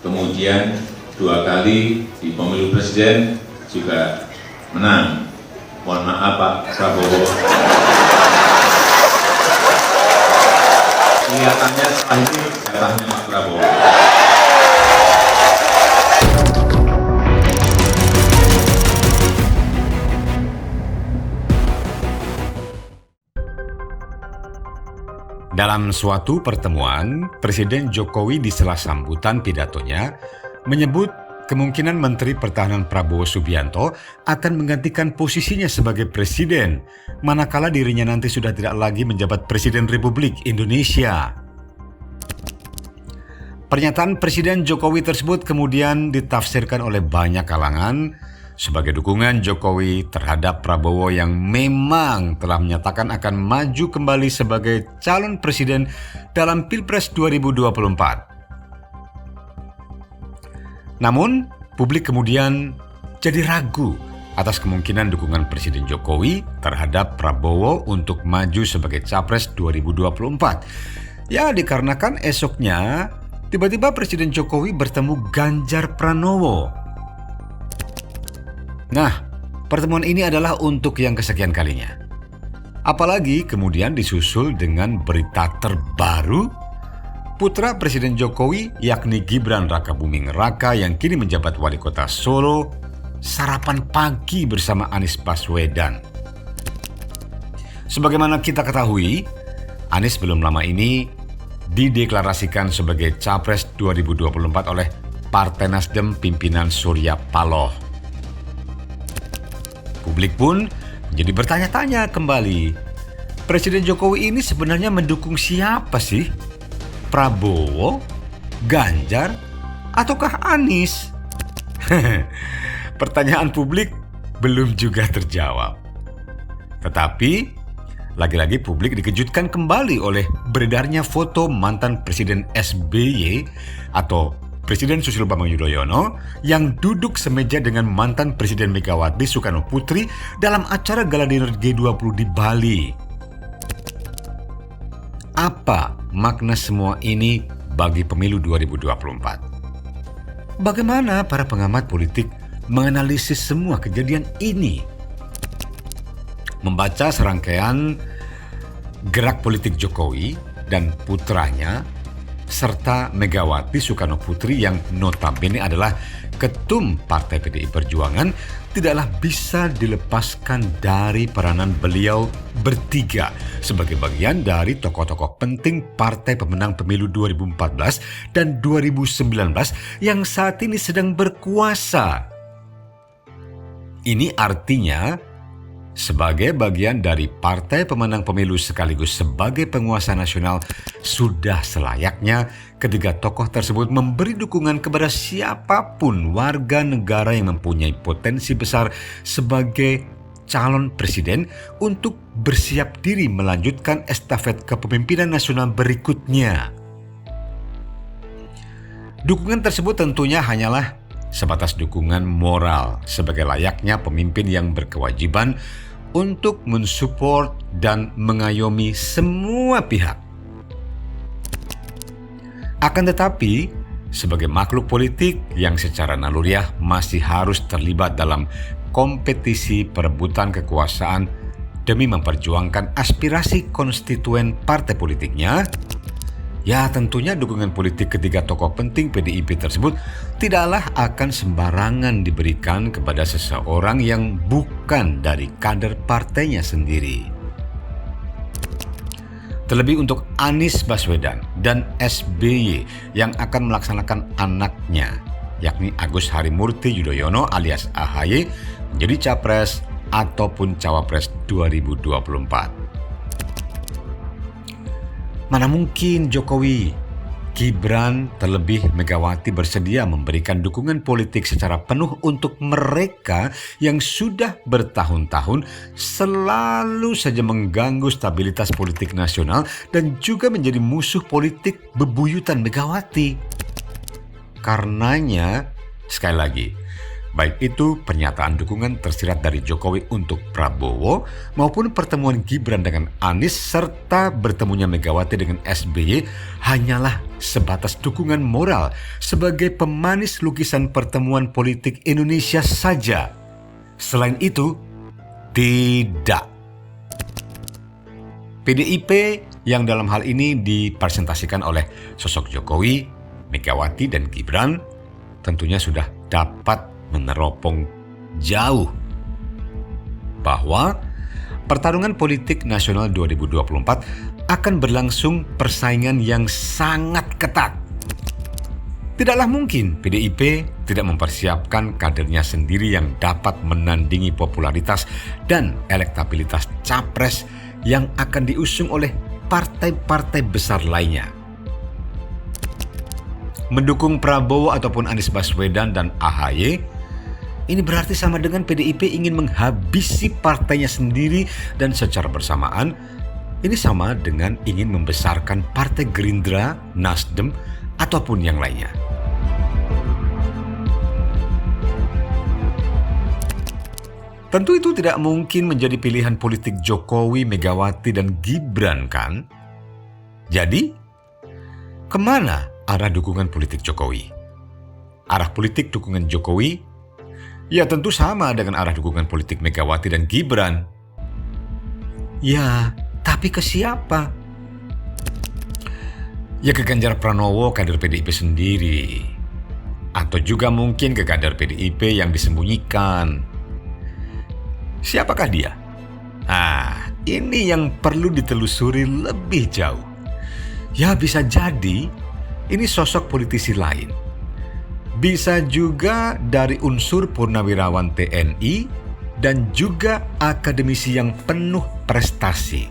kemudian 2 kali di pemilu presiden juga menang. Mohon maaf Pak Prabowo. Kelihatannya setelah ini jatahnya Pak Prabowo. Dalam suatu pertemuan, Presiden Jokowi di sela sambutan pidatonya menyebut kemungkinan Menteri Pertahanan Prabowo Subianto akan menggantikan posisinya sebagai presiden, manakala dirinya nanti sudah tidak lagi menjabat Presiden Republik Indonesia. Pernyataan Presiden Jokowi tersebut kemudian ditafsirkan oleh banyak kalangan sebagai dukungan Jokowi terhadap Prabowo yang memang telah menyatakan akan maju kembali sebagai calon presiden dalam Pilpres 2024. Namun, publik kemudian jadi ragu atas kemungkinan dukungan Presiden Jokowi terhadap Prabowo untuk maju sebagai Capres 2024. Ya, dikarenakan esoknya tiba-tiba Presiden Jokowi bertemu Ganjar Pranowo. Nah, pertemuan ini adalah untuk yang kesekian kalinya. Apalagi kemudian disusul dengan berita terbaru, putra Presiden Jokowi yakni Gibran Rakabuming Raka yang kini menjabat wali kota Solo, sarapan pagi bersama Anies Baswedan. Sebagaimana kita ketahui, Anies belum lama ini dideklarasikan sebagai Capres 2024 oleh Partai Nasdem pimpinan Surya Paloh. Publik pun jadi bertanya-tanya kembali, Presiden Jokowi ini sebenarnya mendukung siapa sih? Prabowo, Ganjar, ataukah Anies? Pertanyaan publik belum juga terjawab. Tetapi, lagi-lagi publik dikejutkan kembali oleh beredarnya foto mantan Presiden SBY atau Presiden Susilo Bambang Yudhoyono yang duduk semeja dengan mantan Presiden Megawati Soekarno Putri dalam acara gala dinner G20 di Bali. Apa makna semua ini bagi pemilu 2024? Bagaimana para pengamat politik menganalisis semua kejadian ini? Membaca serangkaian gerak politik Jokowi dan putranya serta Megawati Soekarno Putri yang notabene adalah ketum Partai PDI Perjuangan tidaklah bisa dilepaskan dari peranan beliau bertiga sebagai bagian dari tokoh-tokoh penting partai pemenang pemilu 2014 dan 2019 yang saat ini sedang berkuasa. Ini artinya sebagai bagian dari partai pemenang pemilu sekaligus sebagai penguasa nasional, sudah selayaknya ketiga tokoh tersebut memberi dukungan kepada siapapun warga negara yang mempunyai potensi besar sebagai calon presiden untuk bersiap diri melanjutkan estafet kepemimpinan nasional berikutnya. Dukungan tersebut tentunya hanyalah sebatas dukungan moral sebagai layaknya pemimpin yang berkewajiban untuk mensupport dan mengayomi semua pihak. Akan tetapi, sebagai makhluk politik yang secara naluriah masih harus terlibat dalam kompetisi perebutan kekuasaan demi memperjuangkan aspirasi konstituen partai politiknya, ya tentunya dukungan politik ketiga tokoh penting PDIP tersebut tidaklah akan sembarangan diberikan kepada seseorang yang bukan dari kader partainya sendiri. Terlebih untuk Anies Baswedan dan SBY yang akan melaksanakan anaknya, yakni Agus Harimurti Yudhoyono alias AHY menjadi Capres ataupun Cawapres 2024. Mana mungkin Jokowi, Gibran, terlebih Megawati bersedia memberikan dukungan politik secara penuh untuk mereka yang sudah bertahun-tahun selalu saja mengganggu stabilitas politik nasional dan juga menjadi musuh politik bebuyutan Megawati. Karenanya, sekali lagi, Baik itu pernyataan dukungan tersirat dari Jokowi untuk Prabowo maupun pertemuan Gibran dengan Anies serta bertemunya Megawati dengan SBY hanyalah sebatas dukungan moral sebagai pemanis lukisan pertemuan politik Indonesia saja. Selain itu, tidak. PDIP yang dalam hal ini dipresentasikan oleh sosok Jokowi, Megawati, dan Gibran tentunya sudah dapat meneropong jauh bahwa pertarungan politik nasional 2024 akan berlangsung persaingan yang sangat ketat. Tidaklah mungkin PDIP tidak mempersiapkan kadernya sendiri yang dapat menandingi popularitas dan elektabilitas capres yang akan diusung oleh partai-partai besar lainnya. Mendukung Prabowo ataupun Anies Baswedan dan AHY, ini berarti sama dengan PDIP ingin menghabisi partainya sendiri dan secara bersamaan ini sama dengan ingin membesarkan Partai Gerindra, Nasdem, ataupun yang lainnya. Tentu itu tidak mungkin menjadi pilihan politik Jokowi, Megawati, dan Gibran kan? Jadi, kemana arah dukungan politik Jokowi? Arah politik dukungan Jokowi ya tentu sama dengan arah dukungan politik Megawati dan Gibran. Ya, tapi ke siapa? Ya ke Ganjar Pranowo, kader PDIP sendiri. Atau juga mungkin ke kader PDIP yang disembunyikan. Siapakah dia? Nah, ini yang perlu ditelusuri lebih jauh. Ya bisa jadi ini sosok politisi lain. Bisa juga dari unsur purnawirawan TNI dan juga akademisi yang penuh prestasi.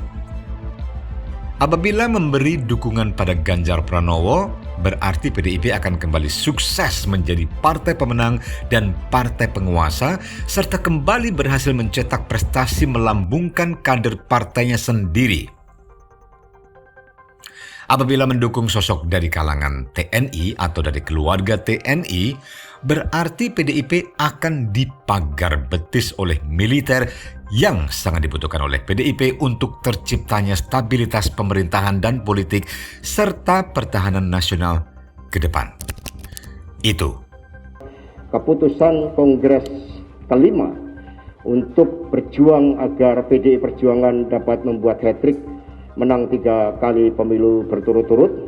Apabila memberi dukungan pada Ganjar Pranowo, berarti PDIP akan kembali sukses menjadi partai pemenang dan partai penguasa, serta kembali berhasil mencetak prestasi melambungkan kader partainya sendiri. Apabila mendukung sosok dari kalangan TNI atau dari keluarga TNI, berarti PDIP akan dipagar betis oleh militer yang sangat dibutuhkan oleh PDIP untuk terciptanya stabilitas pemerintahan dan politik serta pertahanan nasional ke depan. Itu keputusan Kongres kelima untuk berjuang agar PDI Perjuangan dapat membuat hat-trick, menang 3 kali pemilu berturut-turut,